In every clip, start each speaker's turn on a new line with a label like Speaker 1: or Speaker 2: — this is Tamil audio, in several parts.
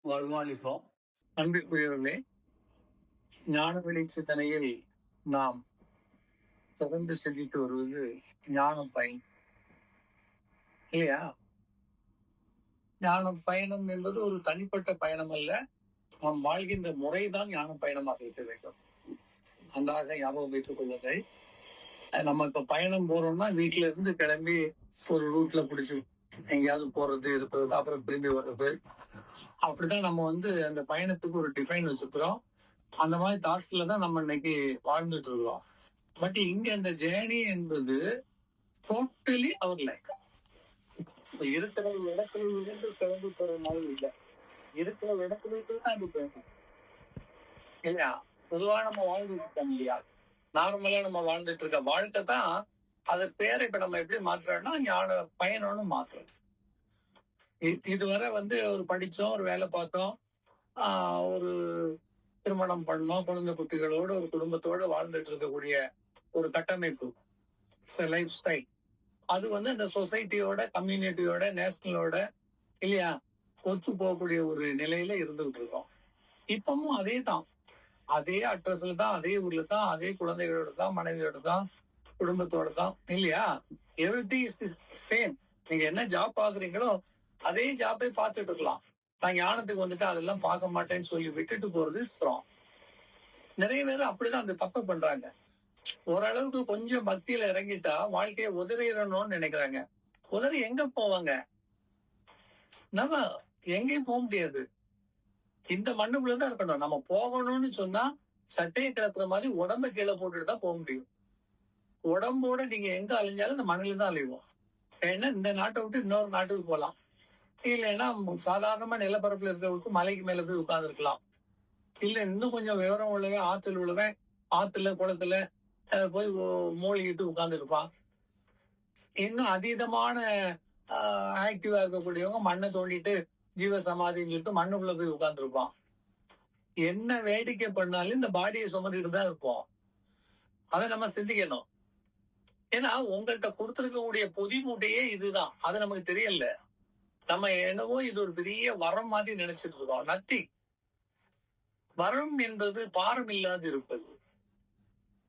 Speaker 1: வருமானிப்போம். அன்பிற்குரியவர்களே, ஞான வெளிச்சத்தனையில் நாம் தொடர்ந்து சிந்தித்து வருவது ஞானம் பயன் இல்லையா? ஞானம் பயணம் என்பது ஒரு தனிப்பட்ட பயணம் அல்ல, நாம் வாழ்கின்ற முறைதான் ஞானம் பயணமாக இருக்க வேண்டும். நன்றாக ஞாபகம் வைத்துக் கொள்ளுங்கள். நம்ம இப்ப பயணம் போறோம்னா வீட்டுல இருந்து கிளம்பி ஒரு ரூட்ல பிடிச்சி எங்கேயாவது போறது இருக்கிறது, அப்புறம் திரும்பி வர்றது, அப்படிதான் நம்ம அந்த பயணத்துக்கு ஒரு டிஃபைன் வச்சிருக்கிறோம். அந்த மாதிரி தாட்ஸ்ல தான் நம்ம இன்னைக்கு வாழ்ந்துட்டு இருக்கிறோம். பட் இங்க அந்த ஜேர்னி என்பது டோட்டலி அவர் லைஃப். இருக்கிற இடத்துல இருந்து கிளம்பி போற மாதிரி இல்லை, இருக்கிற இடத்துல இருந்து தான் அது போகணும் இல்லையா? பொதுவா நம்ம வாழ்ந்துட்டு இருக்க முடியாது. நார்மலா நம்ம வாழ்ந்துட்டு இருக்க வாழ்க்கை தான் அது பேரை இப்ப நம்ம எப்படி மாத்துறோம்னா ஞான பயணம்னு மாத்துறோம். இதுவரை ஒரு படிச்சோம், ஒரு வேலை பார்த்தோம், ஒரு திருமணம் பண்ணோம், குழந்தை குட்டிகளோட ஒரு குடும்பத்தோட வாழ்ந்துட்டு இருக்கக்கூடிய ஒரு கட்டமைப்பு, லைஃப் ஸ்டைல். அது இந்த சொசைட்டியோட, கம்யூனிட்டியோட, நேஷனலோட இல்லையா ஒத்து போகக்கூடிய ஒரு நிலையில இருந்துகிட்டு இருக்கோம். இப்பவும் அதே தான், அதே அட்ரஸ்ல தான், அதே ஊர்ல தான், அதே குழந்தைகளோட தான், மனைவியோட தான், குடும்பத்தோட தான் இல்லையா? Everything is the same. நீங்க என்ன ஜாப் பாக்குறீங்களோ அதே ஜாப்பை பார்த்துட்டு இருக்கலாம். நான் ஞானத்துக்கு வந்துட்டு அதெல்லாம் பார்க்க மாட்டேன்னு சொல்லி விட்டுட்டு போறது ஸ்ட்ராங். நிறைய பேர் அப்படிதான் அந்த தப்பை பண்றாங்க. ஓரளவுக்கு கொஞ்சம் பக்தியில இறங்கிட்டா வாழ்க்கையை உதறிடணும்னு நினைக்கிறாங்க. உதறி எங்க போவாங்க? நம்ம எங்கேயும் போக முடியாது. இந்த மண்ணுக்குள்ளதான் இருக்கணும். நம்ம போகணும்னு சொன்னா சட்டையை கிளப்புற மாதிரி உடம்ப கீழே போட்டுட்டு தான் போக முடியும். உடம்போட நீங்க எங்க அலைஞ்சாலும் இந்த மண்ணில தான் அலைவோம். ஏன்னா இந்த நாட்டை விட்டு இன்னொரு நாட்டுக்கு போகலாம், இல்லைன்னா சாதாரணமா நிலப்பரப்புல இருக்கிறவங்களுக்கு மலைக்கு மேல போய் உட்கார்ந்து இருக்கலாம். இல்ல இன்னும் கொஞ்சம் விவரம் உள்ளவன் ஆத்துல உள்ளவன் ஆத்துல குளத்துல போய் மூழ்கிட்டு உட்கார்ந்து இருப்பான். இன்னும் அதீதமான ஆக்டிவா இருக்கக்கூடியவங்க மண்ணை தோண்டிட்டு ஜீவ சமாதின்னு சொல்லிட்டு மண்ணுக்குள்ள போய் உட்கார்ந்து இருப்பான். என்ன வேடிக்கை பண்ணாலும் இந்த பாடியை சுமந்துட்டு தான் இருப்போம். அதை நம்ம சிந்திக்கணும். ஏன்னா உங்கள்கிட்ட கொடுத்திருக்கக்கூடிய பொதி மூட்டையே இதுதான், அது நமக்கு தெரியல. நம்ம என்னவோ இது ஒரு பெரிய வரம் மாதிரி நினைச்சிட்டு இருக்கோம். நத்திங். வரம் என்பது பாரம் இல்லாது இருப்பது.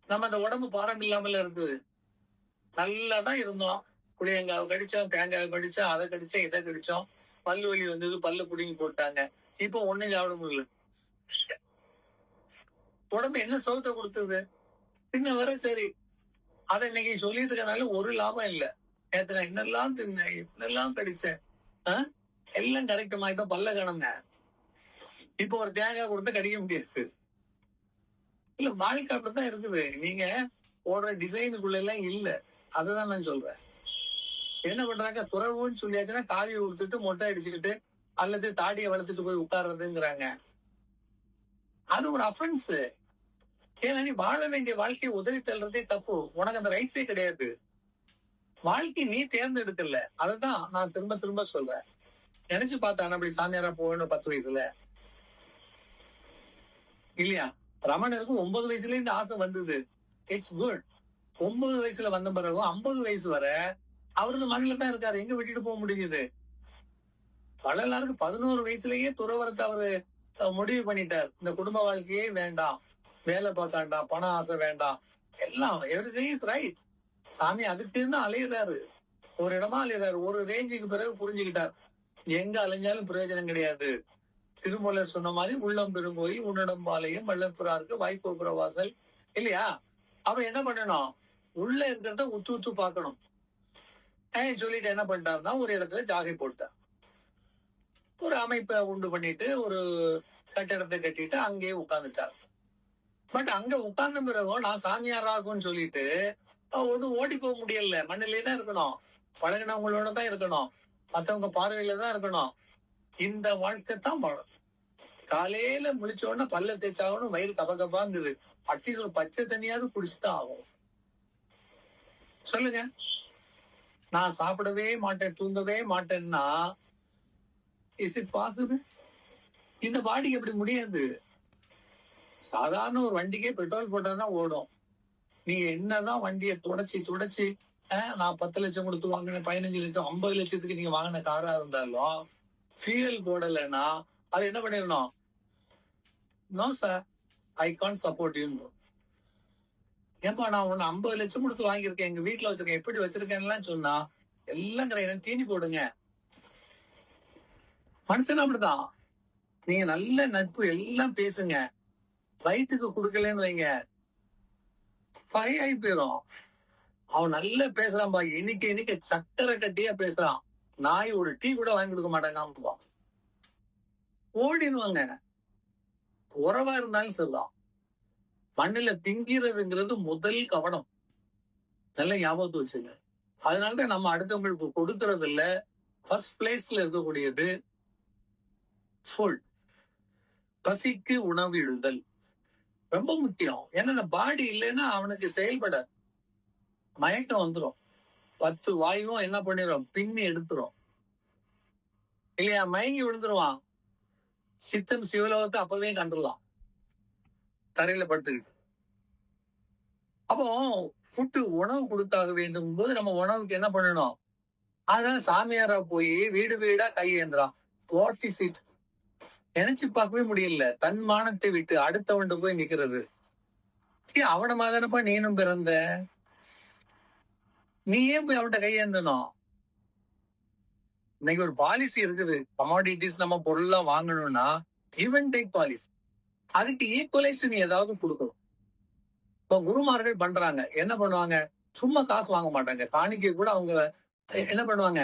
Speaker 1: நம்ம அந்த உடம்பு பாரம் இல்லாமல் இருந்தது, நல்லாதான் இருந்தோம். புளியங்காவை கடிச்சோம், தேங்காவை கடிச்சோம், அதை கடிச்சோம், இதை கடிச்சோம், பல்லு வலி வந்தது, பல்லு புடுங்கி போட்டாங்க. இப்போ ஒண்ணும் சாப்பிட முடியல. உடம்பு என்ன சோகத்தை கொடுத்தது? பின்ன வர சரி, அதை இன்னைக்கு சொல்லிட்டு இருக்கனால ஒரு லாபம் இல்ல. நேற்று நான் என்னெல்லாம் தின்னேன், என்னெல்லாம் கடிச்சேன், எல்லாம் கரெக்டமா இப்ப பல்ல காணுங்க. இப்போ ஒரு தேங்காய் கொடுத்து கடிக்க முடியாது. இல்ல வாழ்க்கை அப்படித்தான் இருக்குது. நீங்க போடுற டிசைனுக்குள்ள எல்லாம் இல்ல. அதுதான் நான் சொல்றேன். என்ன பண்றாங்க, துறவுன்னு சொல்லியாச்சுன்னா காவியை கொடுத்துட்டு மொட்டை அடிச்சுக்கிட்டு அல்லது தாடியை வளர்த்துட்டு போய் உட்கார்றதுங்கிறாங்க. அது ஒரு அஃபென்ஸ். ஏன்னா நீ வாழ வேண்டிய வாழ்க்கையை உதவி தள்ளுறதே தப்பு. உனக்கு அந்த ரைட்ஸே கிடையாது. வாழ்க்கை நீ தேர்ந்தெடுக்கல. அதுதான் நான் திரும்ப திரும்ப சொல்றேன். நினைச்சு பார்த்தான் அப்படி சாமியாரா போகணும் 10 வயசுல இல்லையா? ரமணருக்கு 9 வயசுல இந்த ஆசை வந்தது. It's good. 9 வயசுல வந்த பிறகும் 50 வயசு வரை அவரது மண்ணில தான் இருக்காரு. எங்க விட்டுட்டு போக முடியுது? எல்லாருக்கும் 11 வயசுலயே துறவரத்தை அவரு முடிவு பண்ணிட்டார். இந்த குடும்ப வாழ்க்கையே வேண்டாம், வேலை பார்த்தாண்டா, பண ஆசை வேண்டாம், எல்லாம் எவ்ரிதிங் இஸ் ரைட். சாமி அதுக்கு தான் அலையிறாரு, ஒரு இடமா அலையிறாரு. ஒரு ரேஞ்சுக்கு பிறகு புரிஞ்சுக்கிட்டார், எங்க அலைஞ்சாலும் பிரயோஜனம் கிடையாது. திருமூலர் சொன்ன மாதிரி உள்ளம் பெருங்கோயில் உன்னிடம் பாளையம் வள்ளற்புறாருக்கு வாய்ப்பு வாசல் இல்லையா? அப்ப என்ன பண்ணணும்? உள்ள இருக்கிறத உத்து உத்து பார்க்கணும். சொல்லிட்டு என்ன பண்ணிட்டாருன்னா ஒரு இடத்துல ஜாகை போட்டார். ஒரு அமைப்பை உண்டு பண்ணிட்டு ஒரு கட்டிடத்தை கட்டிட்டு அங்கேயே உட்கார்ந்துட்டார். பட் அங்க உட்கார்ந்த பிறகும் நான் சாமியாராகும்னு சொல்லிட்டு ஒன்னும் ஓடி போக முடியல. மண்ணிலே தான் இருக்கணும், பழகினவங்களோட தான் இருக்கணும், மத்தவங்க பார்வையில தான் இருக்கணும். இந்த வாழ்க்கை தான் காலையில முழிச்ச உடனே பல்ல தேய்ச்சாகணும், வயிறு கபகபாங்குது, அட்லீஸ்ட் ஒரு பச்சை தண்ணியாவது குடிச்சுதான் ஆகும். சொல்லுங்க. நான் சாப்பிடவே மாட்டேன், தூங்கவே மாட்டேன்னா இஸ் இட் பாசிபிள்? இந்த பாடிக்கு எப்படி முடியாது? சாதாரண ஒரு வண்டிக்கே பெட்ரோல் போட்டா ஓடும். நீங்க என்னதான் வண்டியை துடைச்சி நான் 10 லட்சம் கொடுத்து வாங்கின, 15 லட்சம், 50 லட்சத்துக்கு நீங்க வாங்கின காரா இருந்தாலும் ஃபியூயல் போடலைன்னா அது என்ன பண்ணிடணும்? No sir, I can't support you. ஏப்பா நான் உன்னை 50 லட்சம் கொடுத்து வாங்கியிருக்கேன், எங்க வீட்டுல வச்சிருக்கேன், எப்படி வச்சிருக்கேன்னு சொன்னா எல்லாம் கிடையாது, தீனி போடுங்க. மனுஷன் அப்படிதான். நீங்க நல்ல நட்பு எல்லாம் பேசுங்க, வயிற்றுக்கு கொடுக்கலன்னு வைங்க, ஆகி போயிடும். அவன் நல்லா பேசுறான்பா, இன்னைக்கு சக்கரை கட்டியா பேசுறான், நாய் ஒரு டீ கூட வாங்கி கொடுக்க மாட்டாங்க, ஓடிடுவாங்க. உறவா இருந்தாலும் சரிதான், மண்ணில திங்கிறதுங்கிறது முதல் கவனம், நல்ல ஞாபகத்தை வச்சுங்க. அதனாலதான் நம்ம அடுத்தவங்களுக்கு கொடுக்கறது இல்ல, ஃபர்ஸ்ட் பிளேஸ்ல இருக்கக்கூடியது ஃபுட். பசிக்கு உணவு இடுதல் ரொம்ப முக்கியம். ஏன்னா இந்த பாடி இல்லைன்னா அவனுக்கு செயல்பட மயக்கம் வந்துடும், 10 வாயுவும் என்ன பண்ணிடும், பின்னி எடுத்துரும் இல்லையா, மயங்கி விழுந்துருவான். சித்தம் சிவலோகத்தை அப்பவே கண்டுடலாம், தரையில படுத்துக்கிட்டு. அப்போ ஃபுட்டு உணவு கொடுத்தாக வேண்டும் போது நம்ம உணவுக்கு என்ன பண்ணணும்? அதான் சாமியாரா போய் வீடு வீடா கையேந்திரான். What is it? நினைச்சு பார்க்கவே முடியல. தன் மானத்தை விட்டு அடுத்தவன்ட்டு போய் நிக்கிறது. அவன மாதிரிப்பா நீனும் பிறந்த, நீ ஏன் போய் அவன்கிட்ட கையேந்தணும்? இன்னைக்கு ஒரு பாலிசி இருக்குது, கமாடிட்டிஸ் நம்ம பொருள்லாம் வாங்கணும்னா ஈவன் டேக் பாலிசி, அதுக்கு ஈக்குவலைஸ் நீ ஏதாவது கொடுக்கணும். இப்போ குருமார்கள் பண்றாங்க, என்ன பண்ணுவாங்க? சும்மா காசு வாங்க மாட்டாங்க, காணிக்கை கூட அவங்க என்ன பண்ணுவாங்க?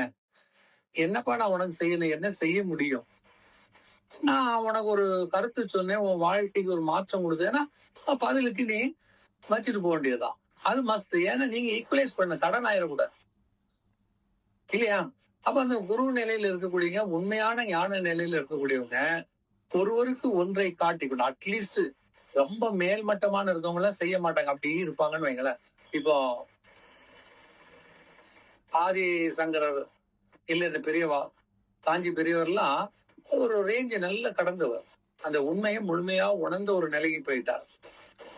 Speaker 1: என்னப்பா நான் உனக்கு செய்யணும், என்ன செய்ய முடியும்? நான் உனக்கு ஒரு கருத்து சொன்னேன், உன் வாழ்க்கைக்கு ஒரு மாற்றம் கொடுத்தேன்னா பதிலுக்கு நீ வச்சுட்டு போக வேண்டியதுதான். அது மஸ்ட். ஏன்னா நீங்க ஈக்குவலைஸ் பண்ண, கடன் ஆயிடக்கூடாது இல்லையா? அப்ப அந்த குரு நிலையில இருக்கக்கூடியவங்க, உண்மையான ஞான நிலையில இருக்கக்கூடியவங்க ஒருவருக்கு ஒன்றை காட்டிக்கணும். அட்லீஸ்ட் ரொம்ப மேல்மட்டமான இருக்கவங்க எல்லாம் செய்ய மாட்டாங்க, அப்படி இருப்பாங்கன்னு வைங்களேன். இப்போ ஆதி சங்கரர் இல்ல இந்த பெரியவா, காஞ்சி பெரியவர்லாம் ஒரு ரேஞ்சு நல்ல கடந்தவர், அந்த உண்மையை முழுமையா உணர்ந்த ஒரு நிலைக்கு போயிட்டார்.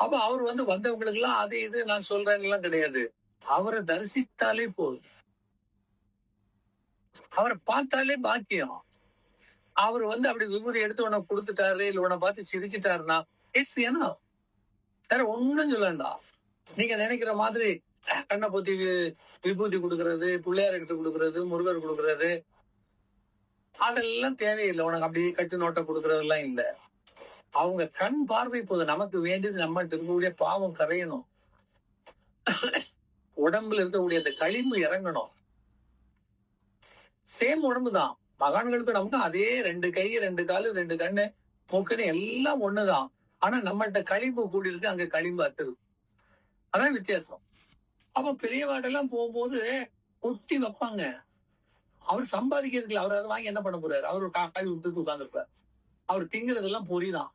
Speaker 1: அப்ப அவர் வந்தவங்களுக்கு எல்லாம் அது இது நான் சொல்றேன்னு எல்லாம் கிடையாது, அவரை தரிசித்தாலே போதும், அவரை பார்த்தாலே பாக்கியம். அவர் அப்படி விபூதி எடுத்து உனக்கு கொடுத்துட்டாரு, இல்ல உன்னை பார்த்து சிரிச்சுட்டாருன்னா இட்ஸ் ஏன்னா வேற ஒண்ணும் சொல்லண்டா. நீங்க நினைக்கிற மாதிரி கண்ணை பொத்தி விபூதி கொடுக்கறது, பிள்ளையார் எடுத்து கொடுக்கறது, முருகர் கொடுக்கறது, அதெல்லாம் தேவையில்லை. உனக்கு அப்படி கட்டு நோட்டை கொடுக்கறது எல்லாம் இல்லை. அவங்க கண் பார்வை போதும். நமக்கு வேண்டியது நம்மகிட்ட இருக்கக்கூடிய பாவம் கரையணும், உடம்புல இருக்கக்கூடிய அந்த களிம்பு இறங்கணும். சேம் உடம்புதான், மகான்களுக்கு நமக்கு அதே 2 கை 2 காலு 2 கண்ணு மூக்குன்னு எல்லாம் ஒண்ணுதான். ஆனா நம்மகிட்ட களிம்பு கூடி இருக்கு, அங்க களிம்பு அத்துரு, அதான் வித்தியாசம். அப்ப பெரியவாடெல்லாம் போகும்போது ஒத்தி வைப்பாங்க. அவர் சம்பாதிக்கிறதுக்கு அவர் அதை வாங்கி என்ன பண்ண போறாரு? அவர் ஒரு காக்காய் விட்டு உட்கார்ந்துருப்பார். அவர் திங்கிறதெல்லாம் பொரிதான்,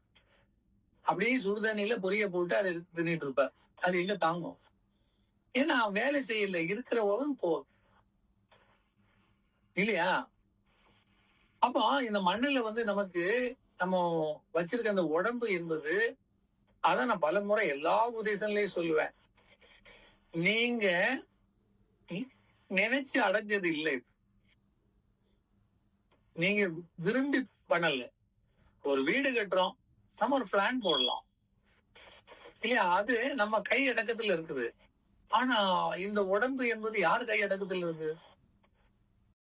Speaker 1: அப்படியே சுடுதண்ணியில பொரிய போட்டு அதை எடுத்து தின்னுட்டு இருப்பார். அது எங்க தாங்கும்? ஏன்னா வேலை செய்யல, இருக்கிற உடம்பு போதும் இல்லையா? அப்போ இந்த மண்ணுல நமக்கு நம்ம வச்சிருக்க அந்த உடம்பு என்பது, அதான் நான் பல முறை எல்லா உபதேசங்களையும் சொல்லுவேன், நீங்க நினைச்சு அடைஞ்சது இல்லை, நீங்க விரும்பி பண்ணல. ஒரு வீடு கட்டுறோம், நம்ம ஒரு பிளான் போடலாம் இல்லையா, அது நம்ம கை அடக்கத்துல இருக்குது. ஆனா இந்த உடம்பு என்பது யார் கை அடக்கத்துல இருக்கு?